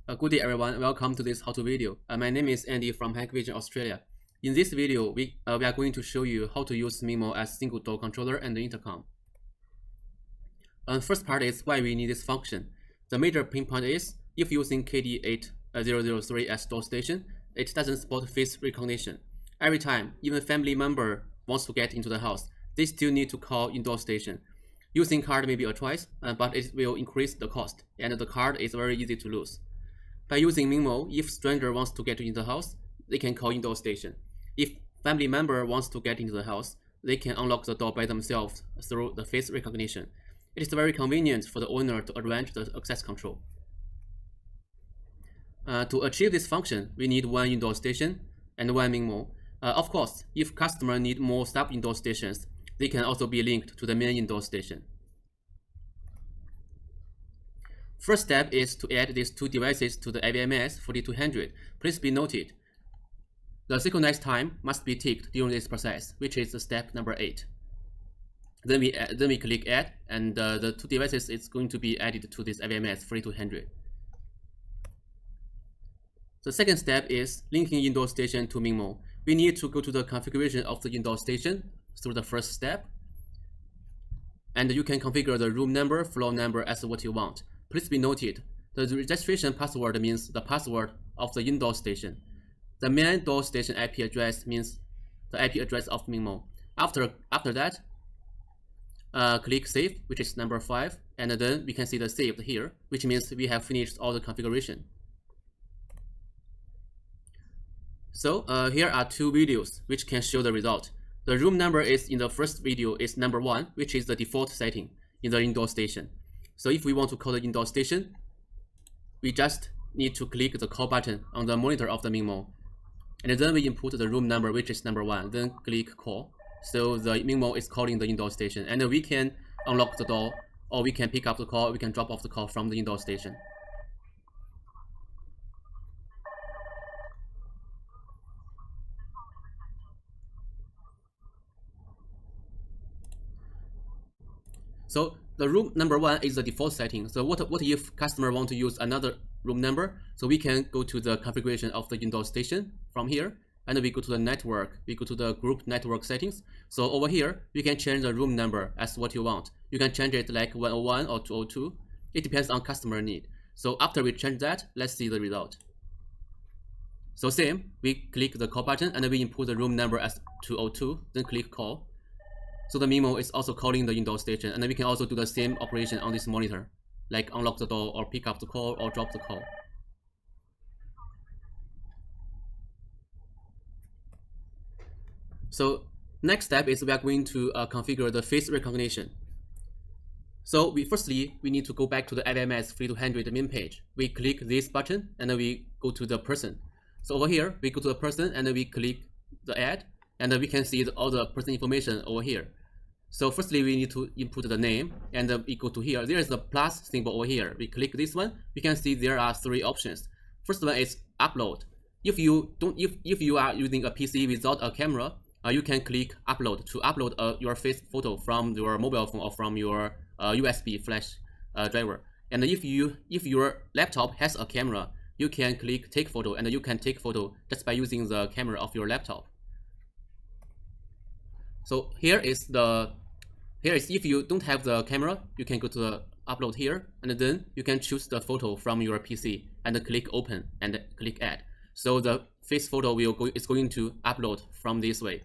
Good day everyone, welcome to this how-to video. My name is Andy from Hikvision Australia. In this video, we are going to show you how to use MinMoe as single door controller and the intercom. First part is why we need this function. The major pain point is, if using KD8003 as door station, it doesn't support face recognition. Every time, even family member wants to get into the house, they still need to call indoor station. Using card may be a choice, but it will increase the cost, and the card is very easy to lose. By using MinMoe, if stranger wants to get into the house, they can call indoor station. If family member wants to get into the house, they can unlock the door by themselves through the face recognition. It is very convenient for the owner to arrange the access control. To achieve this function, we need one indoor station and one MinMoe. Of course, if customer need more sub-indoor stations, they can also be linked to the main indoor station. First step is to add these two devices to the AVMS 4200. Please be noted, the synchronize time must be ticked during this process, which is step number 8. Then we click add, and the two devices is going to be added to this AVMS 4200. The second step is linking indoor station to MinMoe. We need to go to the configuration of the indoor station through the first step, and you can configure the room number, floor number as what you want. Please be noted, the registration password means the password of the indoor station. The main door station IP address means the IP address of MinMoe. After that, click save, which is number 5, and then we can see the saved here, which means we have finished all the configuration. So here are two videos which can show the result. The room number is in the first video is number 1, which is the default setting in the indoor station. So if we want to call the indoor station, we just need to click the call button on the monitor of the MinMoe, and then we input the room number, which is number 1, then click call. So the MinMoe is calling the indoor station, and we can unlock the door, or we can pick up the call, we can drop off the call from the indoor station. So the room number 1 is the default setting. So what if customer want to use another room number? So we can go to the configuration of the indoor station from here, and we go to the network, we go to the group network settings. So over here, we can change the room number as what you want. You can change it like 101 or 202. It depends on customer need. So after we change that, let's see the result. So same, we click the call button and we input the room number as 202, then click call. So the MinMoe is also calling the indoor station, and then we can also do the same operation on this monitor, like unlock the door or pick up the call or drop the call. So next step is we are going to configure the face recognition. So firstly, we need to go back to the AVMS 3200 main page. We click this button and then we go to the person. So over here, we go to the person and then we click the add, and then we can see all the person information over here. So firstly, we need to input the name, and we go to here. There is a plus symbol over here. We click this one. We can see there are 3 options. First one is upload. If you are using a PC without a camera, you can click upload to upload your face photo from your mobile phone or from your USB flash driver. And if your laptop has a camera, you can click take photo, and you can take photo just by using the camera of your laptop. So here is if you don't have the camera, you can go to the upload here, and then you can choose the photo from your PC and click open and click add. So the face photo is going to upload from this way.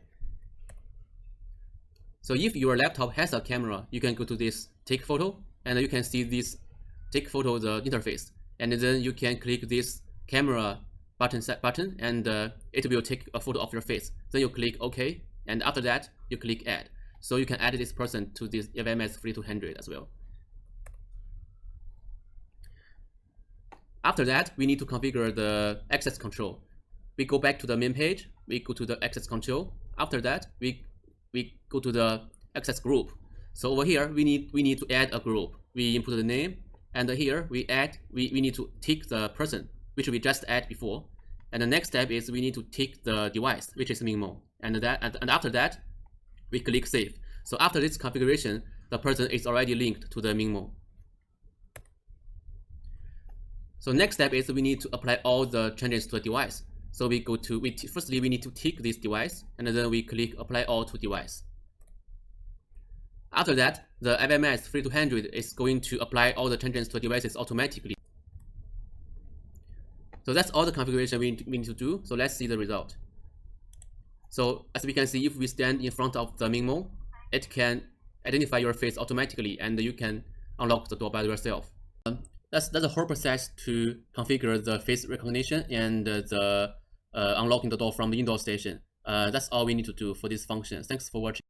So if your laptop has a camera, you can go to this take photo, and you can see this take photo the interface, and then you can click this camera button and it will take a photo of your face. Then you click OK, and after that you click add. So you can add this person to this AVMS 3200 as well. After that, we need to configure the access control. We go back to the main page, we go to the access control. After that, we go to the access group. So over here, we need to add a group. We input the name, and here we need to tick the person, which we just add before. And the next step is we need to tick the device, which is MinMoe. And after that, we click save. So after this configuration, the person is already linked to the MinMoe. So next step is we need to apply all the changes to the device. So firstly we need to tick this device, and then we click apply all to device. After that, the FMS 3200 is going to apply all the changes to devices automatically. So that's all the configuration we need to do. So let's see the result. So as we can see, if we stand in front of the MinMoe, it can identify your face automatically, and you can unlock the door by yourself. That's the whole process to configure the face recognition and the unlocking the door from the indoor station. That's all we need to do for this function. Thanks for watching.